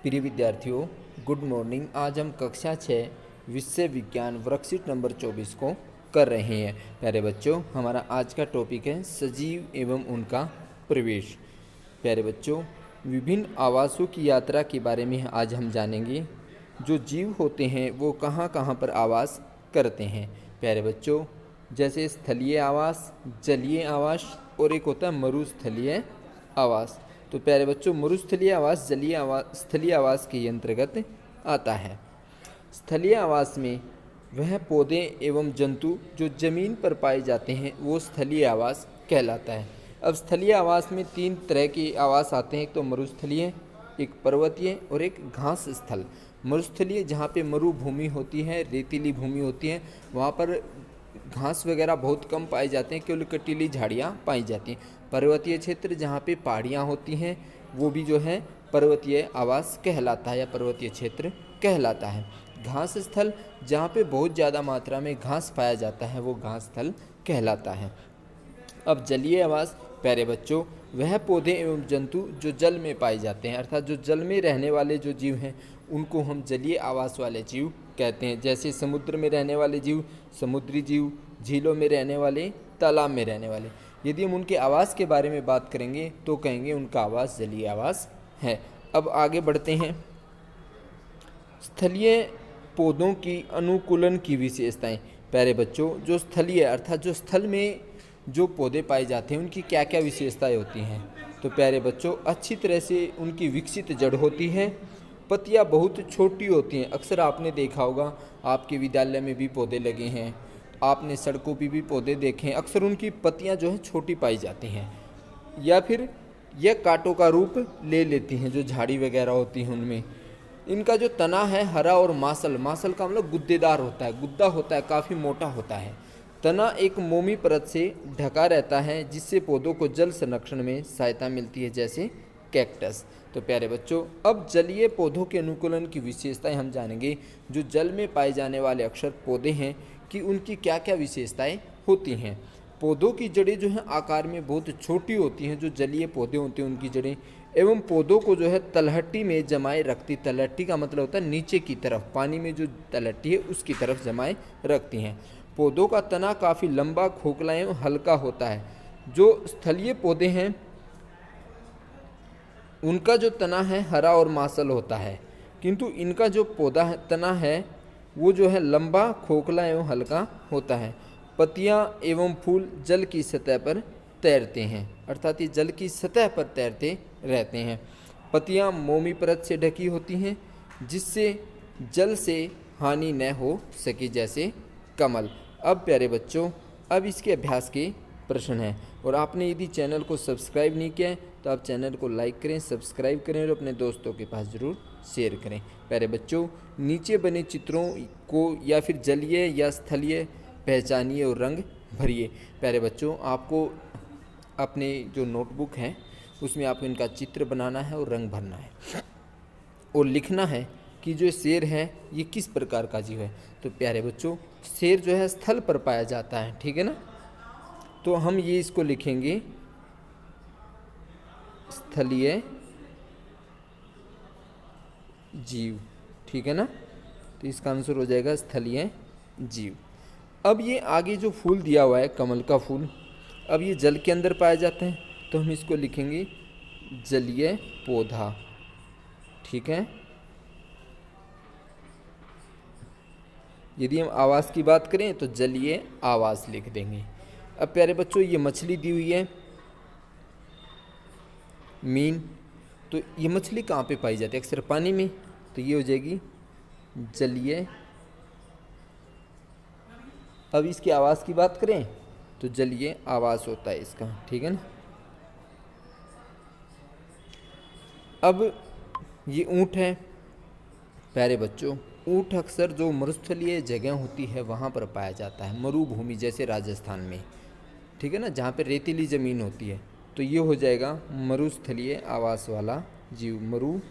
प्रिय विद्यार्थियों, good morning. आज हम कक्षा 6 विषय विज्ञान वर्कशीट नंबर 24 को कर रहे हैं। प्यारे बच्चों, हमारा आज का टॉपिक है सजीव एवं उनका प्रवेश। प्यारे बच्चों, विभिन्न आवासों की यात्रा के बारे में आज हम जानेंगे। जो जीव होते हैं वो कहाँ कहाँ पर आवास करते हैं। प्यारे बच्चों, जैसे स्थलीय आवास, जलीय आवास और एक होता है मरुस्थलीय आवास। तो प्यारे बच्चों, मरुस्थलीय आवास जलीय आवास स्थलीय आवास के अंतर्गत आता है। स्थलीय आवास में वह पौधे एवं जंतु जो जमीन पर पाए जाते हैं वो स्थलीय आवास कहलाता है। अब स्थलीय आवास में 3 तरह के आवास आते हैं, एक तो मरुस्थलीय, एक पर्वतीय और एक घास स्थल। मरुस्थलीय जहाँ पे मरुभूमि होती है, रेतीली भूमि होती है, वहाँ पर घास वगैरह बहुत कम पाए जाते हैं, केवल कटीली झाड़ियाँ पाई जाती हैं। पर्वतीय क्षेत्र जहाँ पे पहाड़ियाँ होती हैं वो भी जो है पर्वतीय आवास कहलाता है या पर्वतीय क्षेत्र कहलाता है। घास स्थल जहाँ पे बहुत ज़्यादा मात्रा में घास पाया जाता है वो घास स्थल कहलाता है। अब जलीय आवास, प्यारे बच्चों, वह पौधे एवं जंतु जो जल में पाए जाते हैं, अर्थात जो जल में रहने वाले जो जीव हैं उनको हम जलीय आवास वाले जीव कहते हैं। जैसे समुद्र में रहने वाले जीव समुद्री जीव, झीलों में रहने वाले तालाब में रहने वाले। यदि हम उनके आवास के बारे में बात करेंगे तो कहेंगे उनका आवास जलीय आवास है। अब आगे बढ़ते हैं। स्थलीय पौधों की अनुकूलन की विशेषताएं। प्यारे बच्चों, जो स्थलीय अर्थात जो स्थल में जो पौधे पाए जाते हैं उनकी क्या क्या विशेषताएं होती हैं। तो प्यारे बच्चों, अच्छी तरह से उनकी विकसित जड़ होती है, पत्तियां बहुत छोटी होती हैं। अक्सर आपने देखा होगा, आपके विद्यालय में भी पौधे लगे हैं, आपने सड़कों पर भी पौधे देखे हैं, अक्सर उनकी पत्तियां जो है छोटी पाई जाती हैं या फिर यह कांटों का रूप ले लेती हैं जो झाड़ी वगैरह होती हैं उनमें। इनका जो तना है हरा और मासल, मासल का मतलब गुद्देदार होता है, गुद्दा होता है, काफ़ी मोटा होता है। तना एक मोमी परत से ढका रहता है जिससे पौधों को जल संरक्षण में सहायता मिलती है, जैसे कैक्टस। तो प्यारे बच्चों, अब जलीय पौधों के अनुकूलन की विशेषताएं हम जानेंगे। जो जल में पाए जाने वाले अक्सर पौधे हैं कि उनकी क्या क्या विशेषताएं होती हैं। पौधों की जड़ें जो हैं आकार में बहुत छोटी होती हैं, जो जलीय पौधे होते हैं उनकी जड़ें, एवं पौधों को जो है तलहटी में जमाए रखती। तलहटी का मतलब होता है नीचे की तरफ, पानी में जो तलहटी है उसकी तरफ जमाए रखती हैं। पौधों का तना काफ़ी लंबा, खोखला एवं हल्का होता है। जो स्थलीय पौधे हैं उनका जो तना है हरा और मांसल होता है, किंतु इनका जो पौधा है तना है वो जो है लंबा, खोखला एवं हल्का होता है। पत्तियां एवं फूल जल की सतह पर तैरते हैं, अर्थात ये जल की सतह पर तैरते रहते हैं। पत्तियां मोमी परत से ढकी होती हैं जिससे जल से हानि न हो सके, जैसे कमल। अब प्यारे बच्चों, अब इसके अभ्यास के प्रश्न हैं, और आपने यदि चैनल को सब्सक्राइब नहीं किया है तो आप चैनल को लाइक करें, सब्सक्राइब करें और अपने दोस्तों के पास ज़रूर शेयर करें। प्यारे बच्चों, नीचे बने चित्रों को या फिर जलीय या स्थलीय पहचानिए और रंग भरिए। प्यारे बच्चों, आपको अपने जो नोटबुक है उसमें आपको इनका चित्र बनाना है और रंग भरना है और लिखना है कि जो शेर है ये किस प्रकार का जीव है। तो प्यारे बच्चों, शेर जो है स्थल पर पाया जाता है, ठीक है ना। तो हम ये इसको लिखेंगे स्थलीय जीव, ठीक है ना। तो इसका आंसर हो जाएगा स्थलीय जीव। अब ये आगे जो फूल दिया हुआ है कमल का फूल, अब ये जल के अंदर पाए जाते हैं तो हम इसको लिखेंगे जलीय पौधा, ठीक है। यदि हम आवास की बात करें तो जलीय आवास लिख देंगे। अब प्यारे बच्चों, ये मछली दी हुई है मीन, तो ये मछली कहाँ पे पाई जाती है, अक्सर पानी में, तो ये हो जाएगी जलीय। अब इसकी आवास की बात करें तो जलीय आवास होता है इसका, ठीक है ना। अब ये ऊँट है। प्यारे बच्चों, ऊँट अक्सर जो मरुस्थलीय जगह होती है वहाँ पर पाया जाता है, मरुभूमि जैसे राजस्थान में, ठीक है ना, जहाँ पे रेतीली ज़मीन होती है। तो ये हो जाएगा मरुस्थलीय आवास वाला जीव, मरुस्थलीय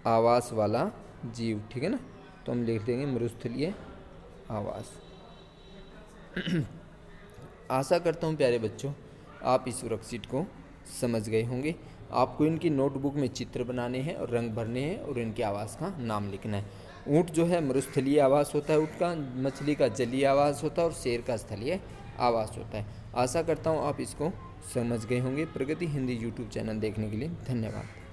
आवास वाला जीव, ठीक है ना। तो हम लिख देंगे मरुस्थलीय आवास। आशा करता हूँ प्यारे बच्चों आप इस वर्कशीट को समझ गए होंगे। आपको इनकी नोटबुक में चित्र बनाने हैं और रंग भरने हैं और इनके आवास का नाम लिखना है। ऊँट जो है मरुस्थलीय आवास होता है ऊँट का, मछली का जलीय आवास होता है और शेर का स्थलीय आवास होता है। आशा करता हूँ आप इसको समझ गए होंगे। प्रगति हिंदी यूट्यूब चैनल देखने के लिए धन्यवाद।